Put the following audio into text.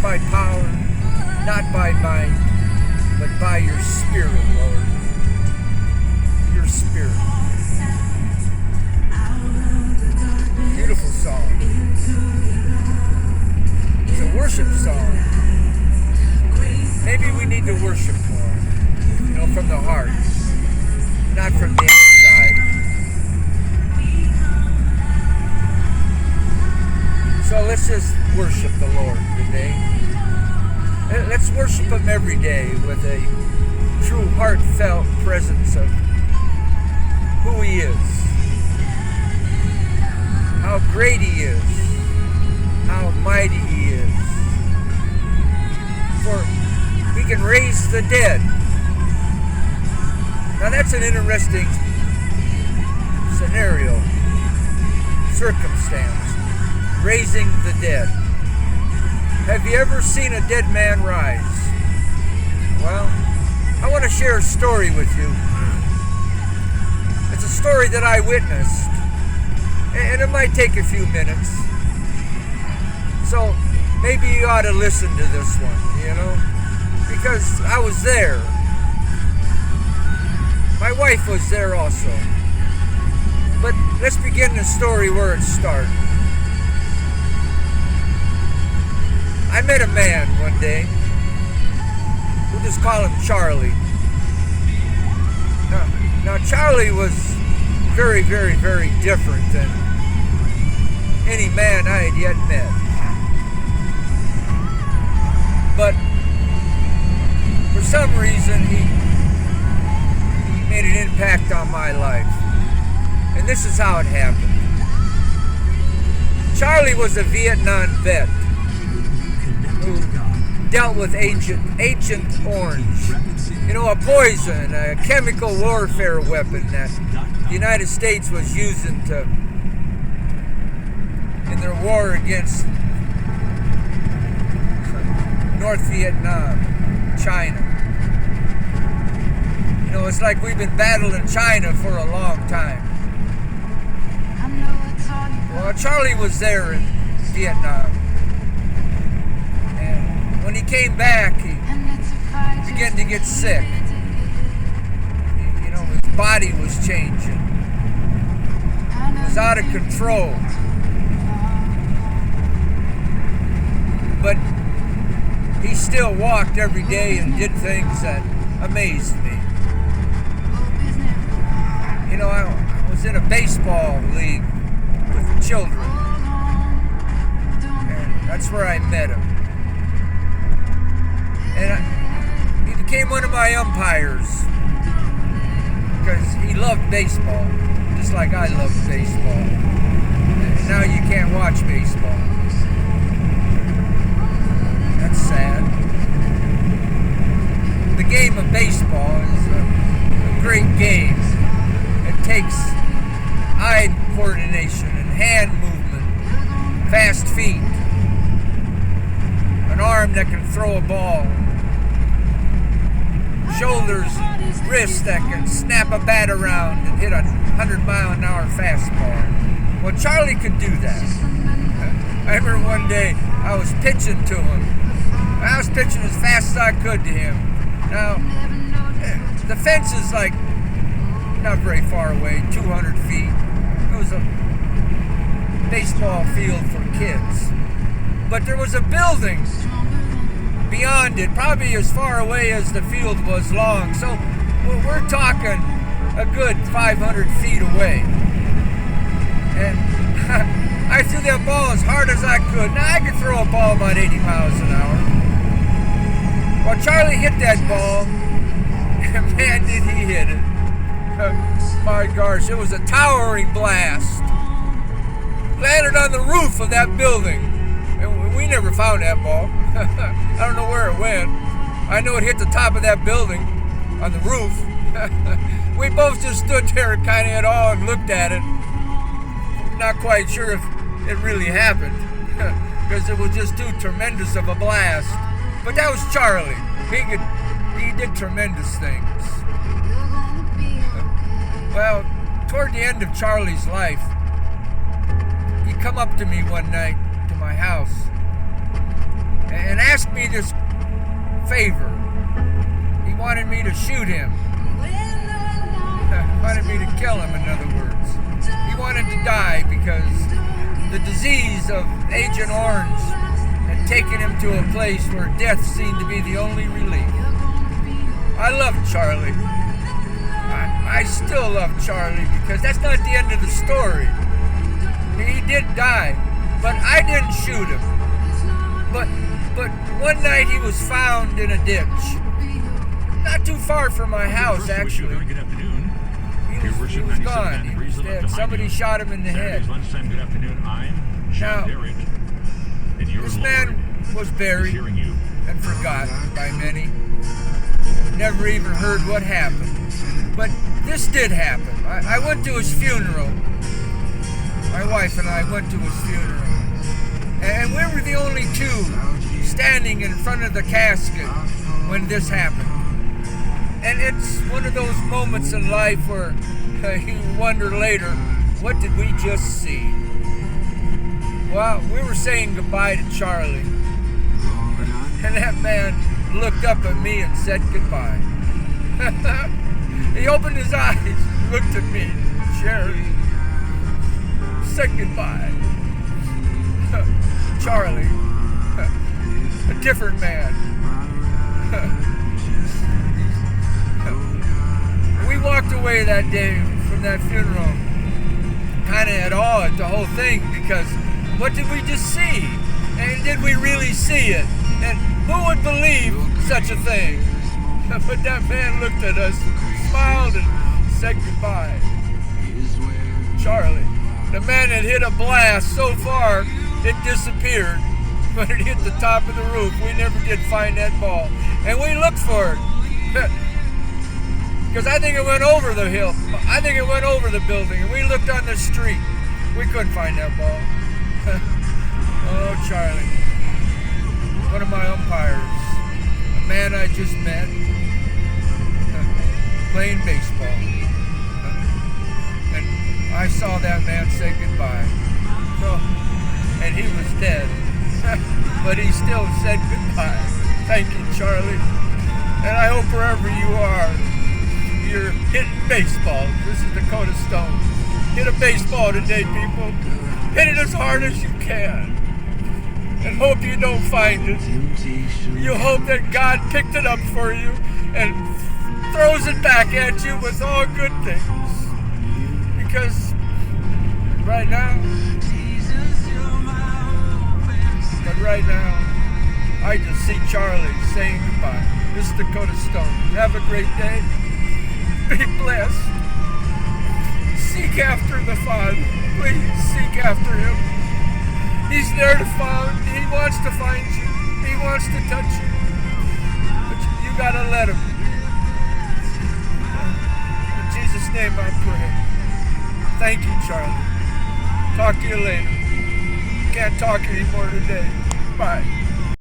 by power, not by might, but by your Spirit, Lord. Your Spirit. Beautiful song. It's a worship song. Maybe we need to worship more, from the heart, not from the outside. So let's just worship the Lord today. Let's worship Him every day with a true heartfelt presence of who He is, how great He is, how mighty He is. For He can raise the dead. Now that's an interesting scenario, circumstance. Raising the dead. Have you ever seen a dead man rise? Well, I want to share a story with you. It's a story that I witnessed, and it might take a few minutes. So maybe you ought to listen to this one, because I was there. My wife was there also. But let's begin the story where it started. I met a man one day. We'll just call him Charlie. Now Charlie was very, very, very different than any man I had yet met. But for some reason, he made an impact on my life. And this is how it happened. Charlie was a Vietnam vet who dealt with Agent Orange. A poison, a chemical warfare weapon that the United States was using in their war against North Vietnam, China. It's like we've been battling China for a long time. Well, Charlie was there in Vietnam. And when he came back, he began to get sick. His body was changing. It was out of control. But he still walked every day and did things that amazed me. I was in a baseball league with children, and that's where I met him. And he became one of my umpires because he loved baseball, just like I loved baseball. And now you can't watch baseball. That's sad. The game of baseball is a great game. It takes eye coordination and hand movement, fast feet, an arm that can throw a ball, shoulders, wrists that can snap a bat around and hit a 100-mile-an-hour fastball. Well, Charlie could do that. I remember one day I was pitching to him. I was pitching as fast as I could to him. Now, the fence is like not very far away, 200 feet. It was a baseball field for kids. But there was a building beyond it, probably as far away as the field was long. So we're talking a good 500 feet away. And I threw that ball as hard as I could. Now, I could throw a ball about 80 miles an hour. Well, Charlie hit that ball, and man, did he hit it. My gosh, it was a towering blast. Landed on the roof of that building. And we never found that ball. I don't know where it went. I know it hit the top of that building on the roof. We both just stood there kind of at awe and looked at it. Not quite sure if it really happened because it was just too tremendous of a blast. But that was Charlie. He did tremendous things. Well, toward the end of Charlie's life, he come up to me one night to my house and asked this favor. He wanted me to shoot him. He wanted me to kill him, in other words. He wanted to die because the disease of Agent Orange had taken him to a place where death seemed to be the only relief. I love Charlie. I still love Charlie because that's not the end of the story. He did die, but I didn't shoot him. But one night he was found in a ditch. Not too far from my house, actually. Good afternoon. He was gone. He was dead. Somebody shot him in the head. Lunchtime, good afternoon. I'm Sean Derrick. And your This man was buried and forgotten by many. Never even heard what happened. But this did happen. I went to his funeral. My wife and I went to his funeral. And we were the only two standing in front of the casket when this happened. And it's one of those moments in life where you wonder later, what did we just see? Well, we were saying goodbye to Charlie. And that man looked up at me and said goodbye. He opened his eyes, looked at me, Sherry, said goodbye. Charlie, a different man. We walked away that day from that funeral kind of at awe at the whole thing, because what did we just see? And did we really see it? And who would believe such a thing? But that man looked at us, smiled, and said goodbye. Charlie, the man had hit a blast so far it disappeared. When it hit the top of the roof, we never did find that ball. And we looked for it. Because I think it went over the hill. I think it went over the building. And we looked on the street. We couldn't find that ball. Oh, Charlie. One of my umpires. A man I just met. Playing baseball. And I saw that man say goodbye. And he was dead. But he still said goodbye. Thank you, Charlie. And I hope wherever you are, you're hitting baseball. This is Dakota Stone. Hit a baseball today, people. Hit it as hard as you can. And hope you don't find it. You hope that God picked it up for you and throws it back at you with all good things. Because right now, I just see Charlie saying goodbye. This is Dakota Stone. Have a great day. Be blessed. Seek after the Father. Please seek after Him. He's there to find. He wants to find you. He wants to touch you. But you gotta let Him. In Jesus' name I pray. Thank you, Charlie. Talk to you later. Can't talk anymore today. Bye.